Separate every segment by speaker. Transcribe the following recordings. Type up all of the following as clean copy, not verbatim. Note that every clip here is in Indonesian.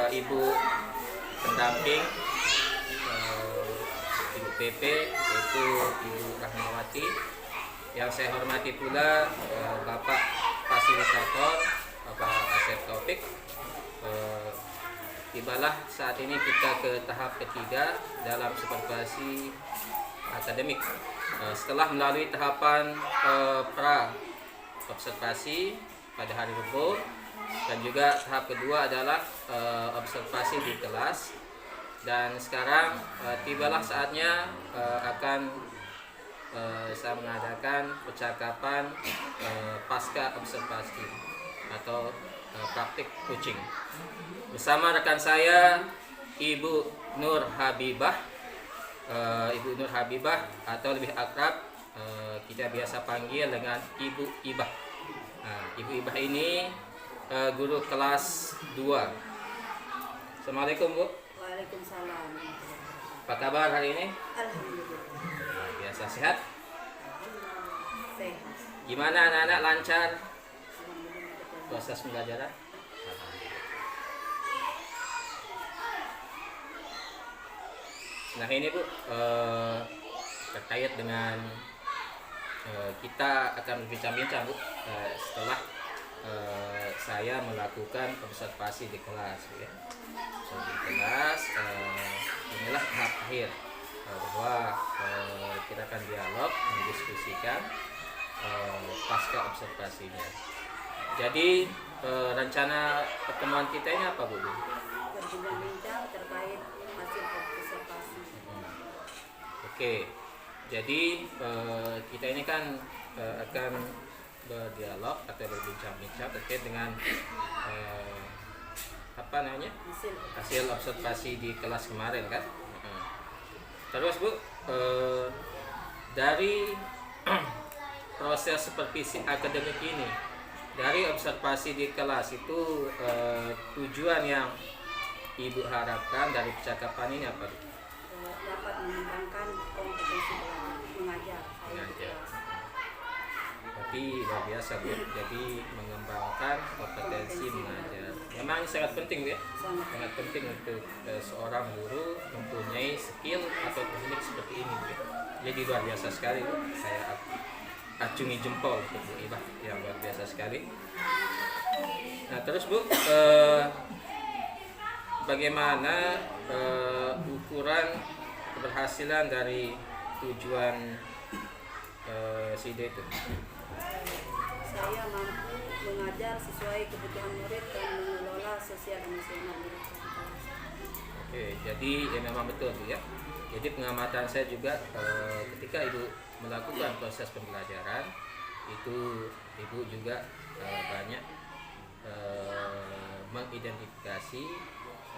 Speaker 1: Ibu pendamping Ibu PP, yaitu Ibu Rahmawati. Yang saya hormati pula Bapak Fasilitator, Bapak Asep Taufik. Tibalah saat ini kita ke tahap ketiga dalam supervisi akademik. Setelah melalui tahapan pra observasi pada hari Rabu, dan juga tahap kedua adalah observasi di kelas, dan sekarang tibalah saatnya akan saya mengadakan percakapan pasca observasi atau praktik coaching bersama rekan saya Ibu Nur Habibah. Ibu Nur Habibah atau lebih akrab kita biasa panggil dengan Ibu Ibah. Ibu Ibah ini guru kelas 2. Assalamualaikum, Bu.
Speaker 2: Waalaikumsalam.
Speaker 1: Apa kabar hari ini?
Speaker 2: Alhamdulillah.
Speaker 1: Biasa sehat?
Speaker 2: Sehat.
Speaker 1: Gimana anak-anak, lancar proses pembelajaran? Nah ini Bu, terkait dengan kita akan berbincang-bincang Bu setelah saya melakukan observasi di kelas ya. Di kelas inilah tahap akhir bahwa kita akan dialog, mendiskusikan pasca observasinya. Jadi rencana pertemuan kita ini apa Bu?
Speaker 2: Berbincang-bincang terkait hasil observasi.
Speaker 1: Oke, jadi kita ini kan akan berdialog atau berbincang-bincang terkait dengan apa namanya, hasil observasi di kelas kemarin kan. Terus Bu, dari proses supervisi akademik ini, dari observasi di kelas itu tujuan yang Ibu harapkan dari percakapan ini apa?
Speaker 2: Dapat mengembangkan kompetensi mengajar.
Speaker 1: Tapi luar biasa Bu, jadi mengembangkan kompetensi mengajar. Memang sangat penting Bu ya, sangat penting untuk seorang guru mempunyai skill atau teknik seperti ini Bu. Jadi luar biasa sekali Bu, saya acungi jempol untuk Bu Ibah yang luar biasa sekali. Nah terus Bu, bagaimana ukuran keberhasilan dari tujuan SIDE itu?
Speaker 2: Saya mampu mengajar sesuai kebutuhan murid dan mengelola sosial emosional murid.
Speaker 1: Oke, jadi ya memang betul Bu ya. Jadi pengamatan saya juga ketika Ibu melakukan proses pembelajaran itu Ibu juga banyak mengidentifikasi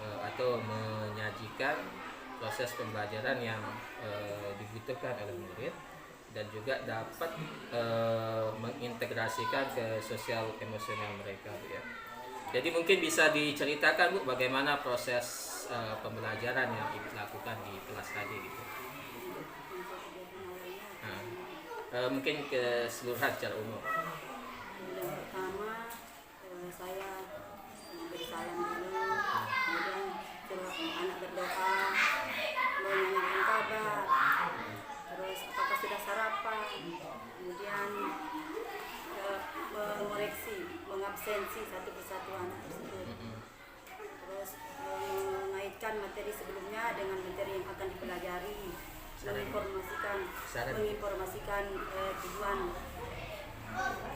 Speaker 1: atau menyajikan proses pembelajaran yang dibutuhkan oleh murid, dan juga dapat mengintegrasikan ke sosial emosional mereka Bu ya. Jadi mungkin bisa diceritakan Bu bagaimana proses pembelajaran yang Ibu lakukan di kelas tadi gitu. Mungkin keseluruhan secara umum.
Speaker 2: Yang pertama saya bersalam dulu, kemudian anak berdoa, menanyakan kabar, terus apakah sudah sarapan, kemudian mengoreksi, mengabsensi satu persatu anak tersebut, terus mengaitkan materi sebelumnya dengan materi yang akan dipelajari, menginformasikan tujuan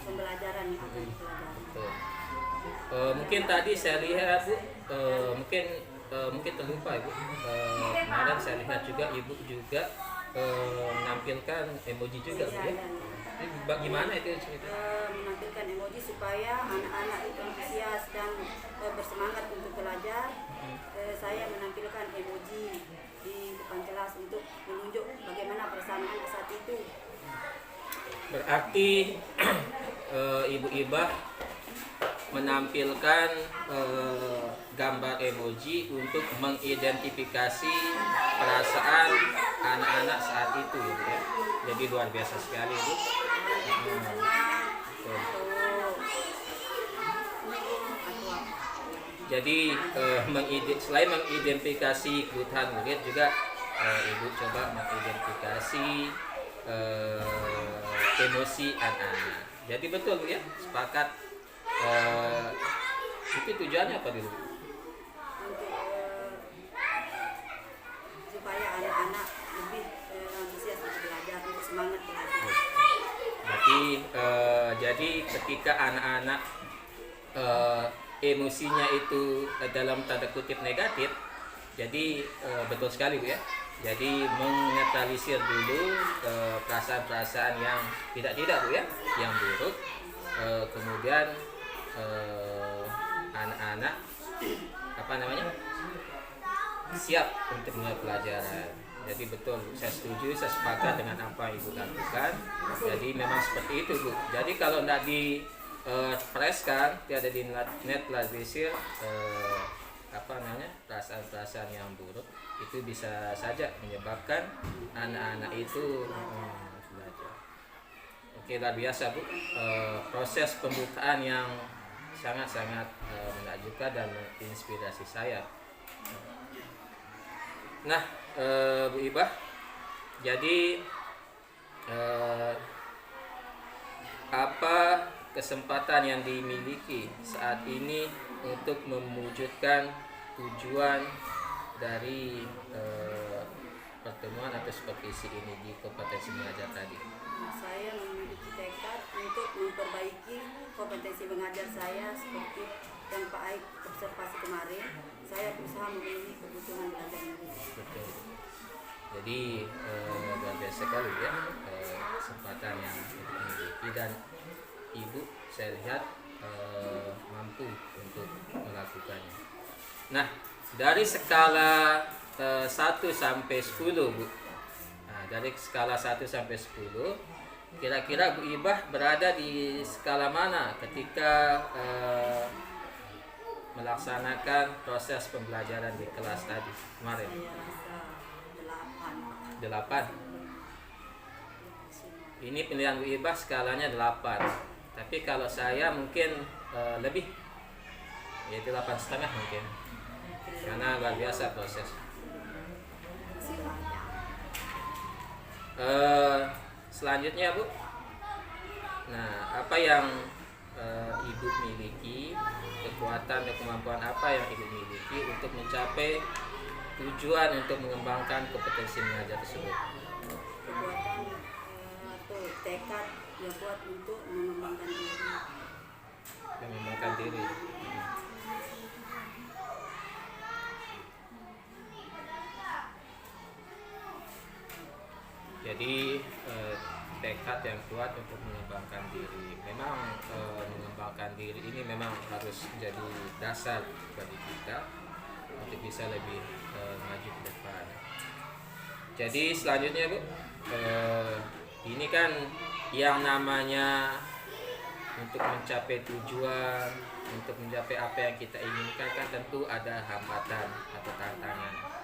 Speaker 2: pembelajaran yang akan dipelajari.
Speaker 1: Mungkin tadi saya lihat Bu, mungkin terlupa Ibu. Kemarin saya lihat juga Ibu juga menampilkan emoji juga Bu ya. Ini bagaimana itu cerita?
Speaker 2: Menampilkan emoji supaya anak-anak itu antusias dan bersemangat untuk belajar. Saya menampilkan emoji di depan kelas untuk menunjuk bagaimana perasaan anak saat itu.
Speaker 1: Berarti Ibu Ibah menampilkan gambar emoji untuk mengidentifikasi perasaan anak-anak saat itu gitu ya. Jadi luar biasa sekali Bu. Jadi selain mengidentifikasi kebutuhan murid juga ibu coba mengidentifikasi emosi anak-anak. Jadi betul Bu ya, sepakat. Itu tujuannya apa dulu?
Speaker 2: Untuk supaya anak-anak lebih antusias untuk belajar, untuk semangat belajar.
Speaker 1: Berarti jadi ketika anak-anak emosinya itu dalam tanda kutip negatif, jadi betul sekali Bu ya. Jadi menetralisir dulu perasaan-perasaan yang tidak Bu ya, yang buruk. Kemudian anak-anak siap untuk mulai pelajaran. Jadi betul, saya setuju, saya sepakat dengan apa yang Ibu lakukan. Jadi memang seperti itu Bu. Jadi kalau tidak preskan, tidak dinetralisir perasaan-perasaan yang buruk, itu bisa saja menyebabkan anak-anak itu belajar. Oke, luar biasa Bu. Proses pembukaan yang sangat-sangat menakjubkan dan menginspirasi saya. Nah, Bu Ibah, jadi apa kesempatan yang dimiliki saat ini untuk mewujudkan tujuan dari pertemuan atau supervisi ini di kompetensi mengajar tadi?
Speaker 2: Saya memiliki tekad untuk memperbaiki kompetensi mengajar saya seperti yang Pak Aik observasi kemarin. Saya berusaha memenuhi kebutuhan belajar murid.
Speaker 1: Betul. Jadi luar biasa sekali ya kesempatan yang dimiliki, dan Ibu saya lihat mampu untuk melakukannya. Nah, dari skala 1 sampai 10 Bu. Nah, dari skala 1 sampai 10, kira-kira Bu Ibah berada di skala mana ketika melaksanakan proses pembelajaran di kelas tadi kemarin?
Speaker 2: Saya rasa 8.
Speaker 1: 8. Ini pilihan Bu Ibah skalanya 8. Tapi kalau saya mungkin lebih, yaitu 8,5 mungkin. Karena luar biasa proses. Selanjutnya Bu, nah apa yang Ibu miliki, kekuatan dan kemampuan apa yang Ibu miliki untuk mencapai tujuan untuk mengembangkan kompetensi mengajar tersebut?
Speaker 2: Kekuatan atau tekad yang kuat untuk mengembangkan diri.
Speaker 1: Mengembangkan diri. Jadi tekad yang kuat untuk mengembangkan diri. Memang mengembangkan diri ini memang harus menjadi dasar bagi kita untuk bisa lebih maju ke depan. Jadi selanjutnya Bu, ini kan yang namanya untuk mencapai tujuan, untuk mencapai apa yang kita inginkan kan tentu ada hambatan atau tantangan.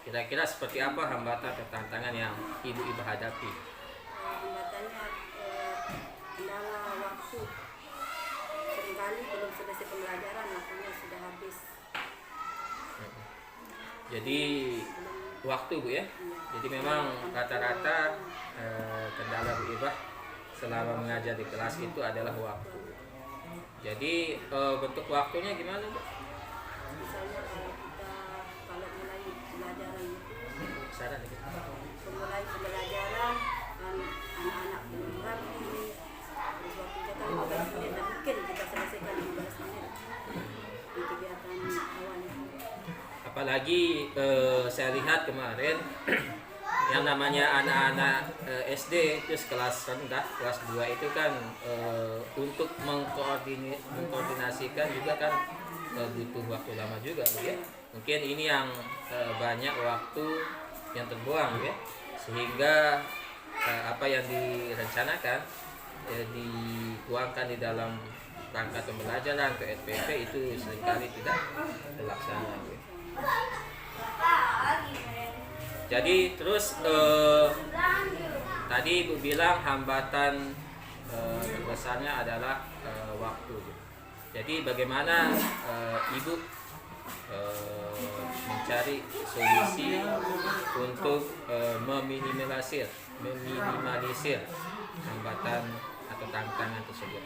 Speaker 1: Kira-kira seperti apa hambatan atau tantangan yang Ibu hadapi?
Speaker 2: Hambatannya kendala waktu. Seringkali belum selesai pembelajaran, waktunya sudah habis.
Speaker 1: Jadi waktu Bu ya. Jadi memang rata-rata kendala Bu Ibah selama mengajar di kelas itu adalah waktu. Jadi bentuk waktunya gimana Bu?
Speaker 2: Misalnya kalau mulai pembelajaran itu,
Speaker 1: Saran dikit.
Speaker 2: mulai pembelajaran dan anak-anak belum rapi, terus waktunya kan 15 menit, dan mungkin kita selesaikan 15 menit di kegiatan awal itu.
Speaker 1: Apalagi saya lihat kemarin yang namanya anak-anak SD itu kelas rendah, kelas 2 itu kan untuk mengkoordinasikan juga kan butuh waktu lama juga Bu ya. Mungkin ini yang banyak waktu yang terbuang ya, sehingga apa yang direncanakan dituangkan di dalam rangka pembelajaran ke SPP itu seringkali tidak terlaksana ya. Jadi terus tadi Ibu bilang hambatan terbesarnya adalah waktu. Jadi bagaimana Ibu mencari solusi untuk meminimalisir hambatan atau tantangan tersebut.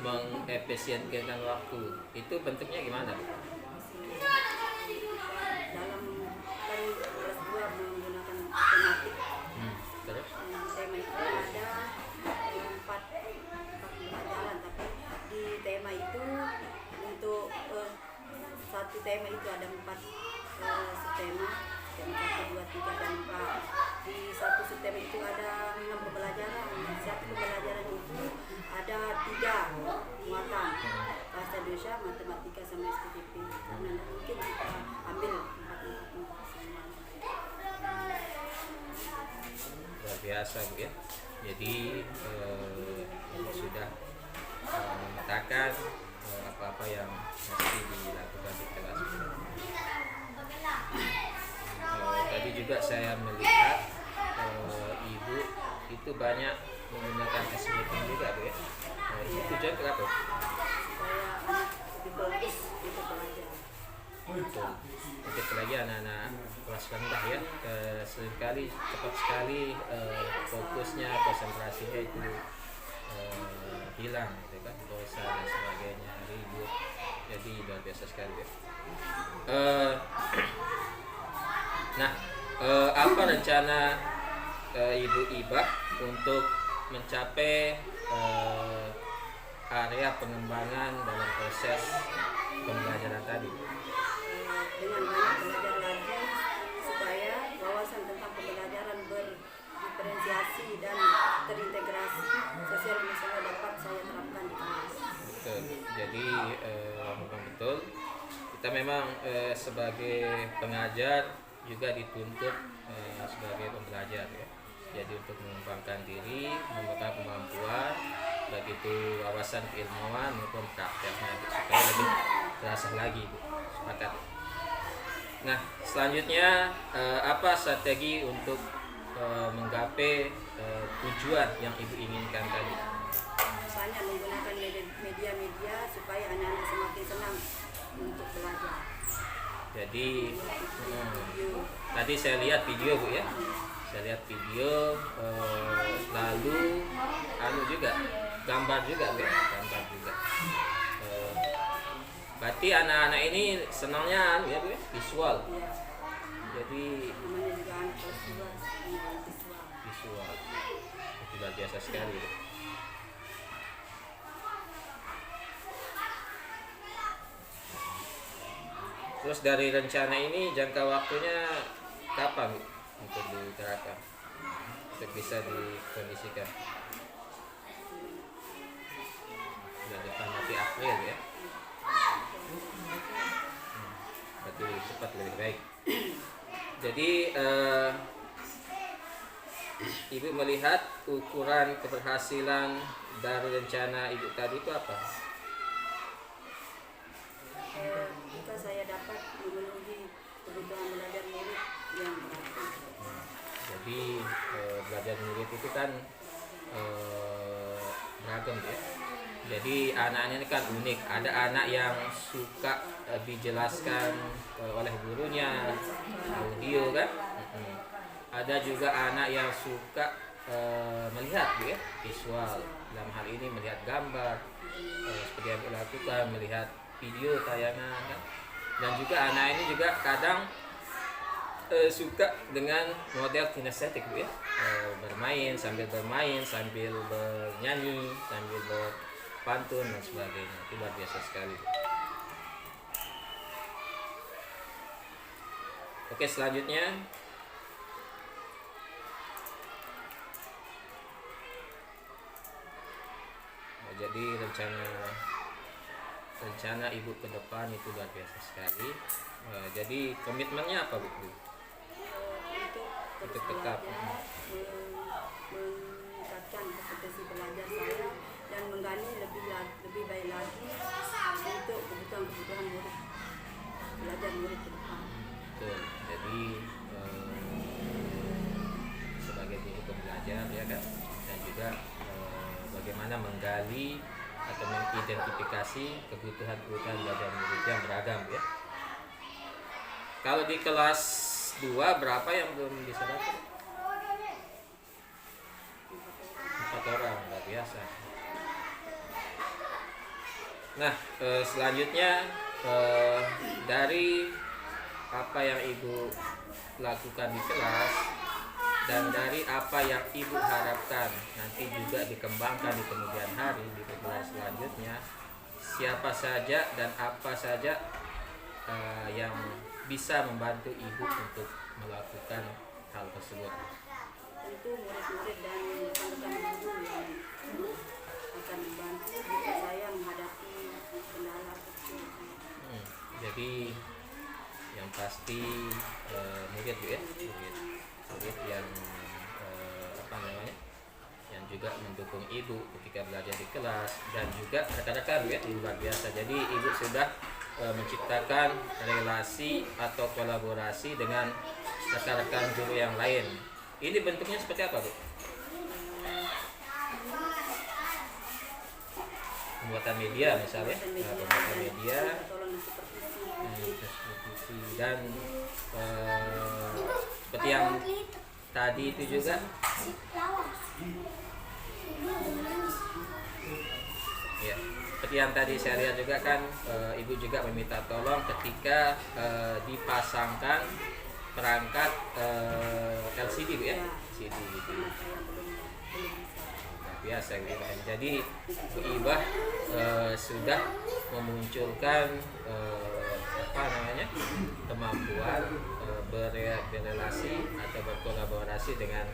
Speaker 1: Mengefisienkan waktu itu bentuknya gimana?
Speaker 2: Dalam kan kelas 2 menggunakan tematik.
Speaker 1: Terus?
Speaker 2: Tema itu ada 4 pelajaran, tapi di tema itu untuk satu tema itu ada 4 subtema, tema 1, 2, 3, dan 4. Di satu subtema itu ada 6 pembelajaran. Satu pembelajaran itu ada 3 muatan, bahasa Indonesia, matematika, sama SPPP. Karena mungkin kita ambil 4 semua.
Speaker 1: Luar biasa Bu ya. Jadi sudah memetakan apa-apa yang mesti dilakukan di kelas. Tadi juga saya melihat Ibu itu banyak menggunakan SPM juga Bu ya. Itu tujuan kenapa?
Speaker 2: Supaya anak lebih fokus untuk belajar.
Speaker 1: Betul. Untuk lagi anak-anak kelas rendah ya, seringkali cepat sekali fokusnya, konsentrasinya itu hilang gitu kan, dosa dan sebagainya, ribut. Jadi luar biasa sekali ya. Nah, apa rencana Ibu Ibah untuk mencapai area pengembangan dalam proses pembelajaran tadi?
Speaker 2: Dengan banyak belajar lagi supaya wawasan tentang pembelajaran berdiferensiasi dan terintegrasi sosial emosional dapat saya terapkan di kelas.
Speaker 1: Betul. Jadi memang betul kita memang sebagai pengajar juga dituntut sebagai pembelajar ya. Jadi untuk mengembangkan diri, mengembangkan kemampuan, baik itu wawasan keilmuan maupun prakteknya supaya lebih terasa lagi Bu. Sepakat. Nah, selanjutnya apa strategi untuk menggapai tujuan yang Ibu inginkan tadi?
Speaker 2: Banyak menggunakan media-media supaya anak-anak semakin senang untuk belajar.
Speaker 1: Jadi tadi saya lihat video Bu ya. Saya lihat video lalu juga gambar juga Bu ya, gambar juga. Berarti anak-anak ini senangnya ya Bu ya, visual.
Speaker 2: Ya,
Speaker 1: Jadi
Speaker 2: namanya juga anak kelas 2 visual.
Speaker 1: visual itu luar biasa sekali Bu. Terus dari rencana ini jangka waktunya kapan Bu untuk diterapkan, untuk bisa dikondisikan? Sudah depan nanti April ya. Berarti lebih cepat lebih baik. Jadi Ibu melihat ukuran keberhasilan dari rencana Ibu tadi itu apa?
Speaker 2: Jika saya dapat memenuhi kebutuhan belajar murid yang berarti.
Speaker 1: Jadi belajar murid itu kan beragam ya. Jadi anak-anak ini kan unik. Ada anak yang suka dijelaskan oleh gurunya audio kan. Ada juga anak yang suka melihat ya, visual. Dalam hal ini melihat gambar seperti yang dilakukan, melihat video tayangan kan. Dan juga anak ini juga kadang suka dengan model kinestetik Bu ya, bermain sambil bernyanyi sambil berpantun dan sebagainya. Itu luar biasa sekali. Oke, selanjutnya jadi rencana Ibu ke depan itu luar biasa sekali. Jadi komitmennya apa Bu? Untuk tetap
Speaker 2: meningkatkan kompetensi belajar saya dan menggali lebih baik lagi untuk kebutuhan murid belajar murid ke depan.
Speaker 1: Betul. Jadi sebagai guru pembelajar ya kan, dan juga bagaimana menggali atau mengidentifikasi kebutuhan-kebutuhan belajar murid yang beragam ya. Kalau di kelas 2 berapa yang belum bisa dapat? 4 orang, luar biasa. Nah, selanjutnya dari apa yang Ibu lakukan di kelas dan dari apa yang Ibu harapkan nanti juga dikembangkan di kemudian hari di kelas selanjutnya, siapa saja dan apa saja yang bisa membantu Ibu untuk melakukan hal tersebut?
Speaker 2: Tentu murid-murid dan rekan-rekan guru yang akan membantu jika saya menghadapi kendala tersebut.
Speaker 1: Jadi yang pasti murid Bu ya, murid yang yang juga mendukung Ibu ketika belajar di kelas dan juga rekan-rekan Bu ya, luar biasa. Jadi Ibu sudah menciptakan relasi atau kolaborasi dengan rekan-rekan guru yang lain. Ini bentuknya seperti apa Bu? Pembuatan media misalnya, pembuatan media dan seperti yang tadi itu juga ya, seperti yang tadi saya lihat juga kan, Ibu juga meminta tolong ketika dipasangkan perangkat LCD Bu ya, LCD gitu. Biasa gitu. Jadi Bu Ibah sudah memunculkan kemampuan berrelasi atau berkolaborasi dengan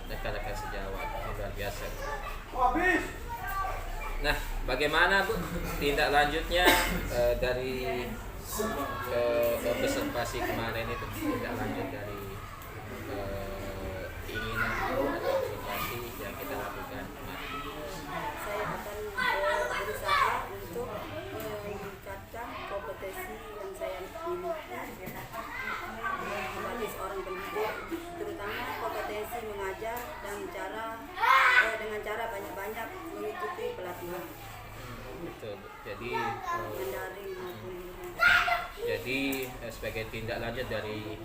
Speaker 1: rekan-rekan sejawat. Luar biasa. Nah, bagaimana Bu tindak lanjutnya dari observasi kemarin itu, tindak lanjut dari keinginan atau observasi yang kita lakukan kemarin?
Speaker 2: Saya akan berusaha untuk meningkatkan kompetensi yang saya miliki sebagai seorang pendidik, terutama kompetensi mengajar dan dengan cara banyak-banyak mengikuti pelatihan.
Speaker 1: Betul. Jadi
Speaker 2: Mendaring maupun
Speaker 1: jadi sebagai tindak lanjut dari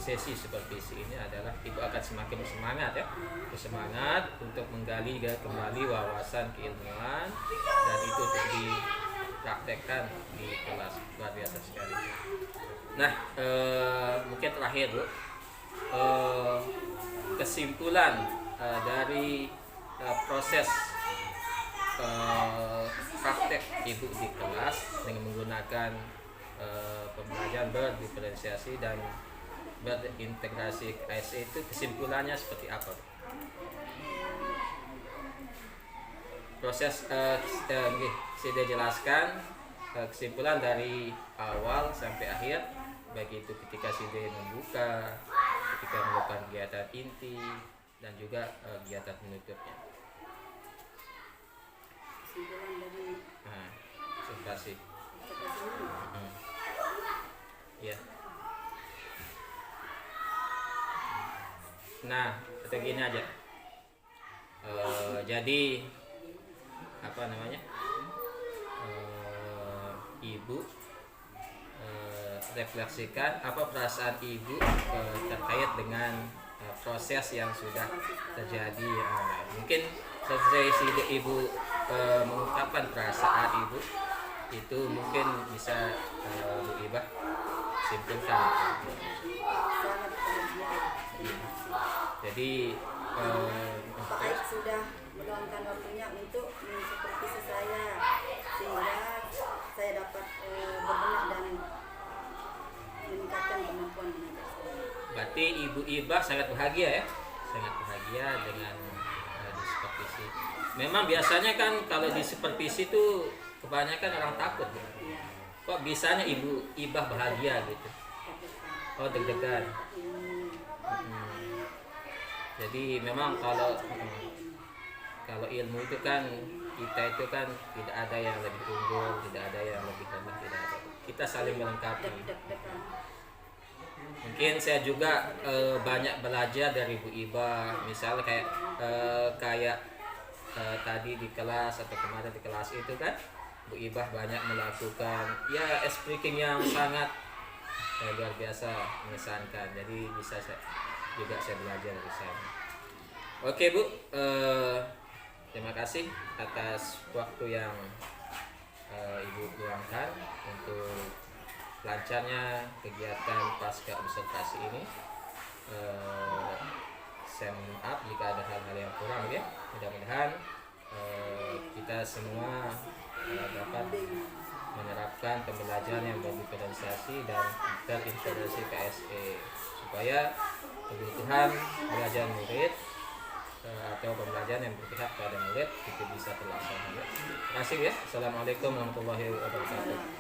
Speaker 1: sesi seperti ini adalah Ibu akan semakin bersemangat ya, bersemangat untuk menggali kembali wawasan keilmuan dan itu untuk dipraktekkan di kelas. Luar biasa sekali. Nah, mungkin terakhir Bu, kesimpulan dari proses praktek Ibu di kelas dengan menggunakan pembelajaran berdiferensiasi dan berintegrasi KSE itu, kesimpulannya seperti apa? Proses sudah jelaskan kesimpulan dari awal sampai akhir, baik itu ketika SIDE membuka, ketika melakukan kegiatan inti dan juga kegiatan penutupnya.
Speaker 2: kesimpulan dari
Speaker 1: Observasi. Ya. Nah, atau gini aja. Jadi Ibu refleksikan apa perasaan Ibu terkait dengan proses yang sudah terjadi. Mungkin setelah Ibu mengungkapkan perasaan Ibu itu, mungkin bisa Bu Ibah simpulkan.
Speaker 2: sangat bahagia.
Speaker 1: Jadi
Speaker 2: Pak Aik sudah meluangkan waktunya untuk mensupervisi saya sehingga saya dapat berbenah dan meningkatkan kemampuan mengajar saya.
Speaker 1: berarti Ibu Ibah sangat bahagia ya, sangat bahagia dengan di supervisi. Memang biasanya kan kalau di supervisi itu kebanyakan orang takut. Kok bisanya Ibu Ibah bahagia gitu? Oh, deg-degan. Jadi memang kalau ilmu itu kan, kita itu kan tidak ada yang lebih unggul, tidak ada yang lebih lemah, tidak ada. Kita saling melengkapi. Mungkin saya juga banyak belajar dari Bu Ibah, misalnya kayak tadi di kelas atau kemarin di kelas itu kan Bu Ibah banyak melakukan ya speaking yang sangat luar biasa mengesankan. Jadi bisa saya belajar dari sana. Oke Bu, terima kasih atas waktu yang Ibu luangkan untuk lancarnya kegiatan pasca observasi ini. Saya mohon maaf jika ada hal-hal yang kurang ya. Mudah-mudahan kita semua dapat menerapkan pembelajaran yang berdiferensiasi dan terintegrasi KSE supaya kebutuhan belajar murid atau pembelajaran yang berpihak pada murid itu bisa terlaksana. Terima kasih ya. Assalamualaikum warahmatullahi wabarakatuh.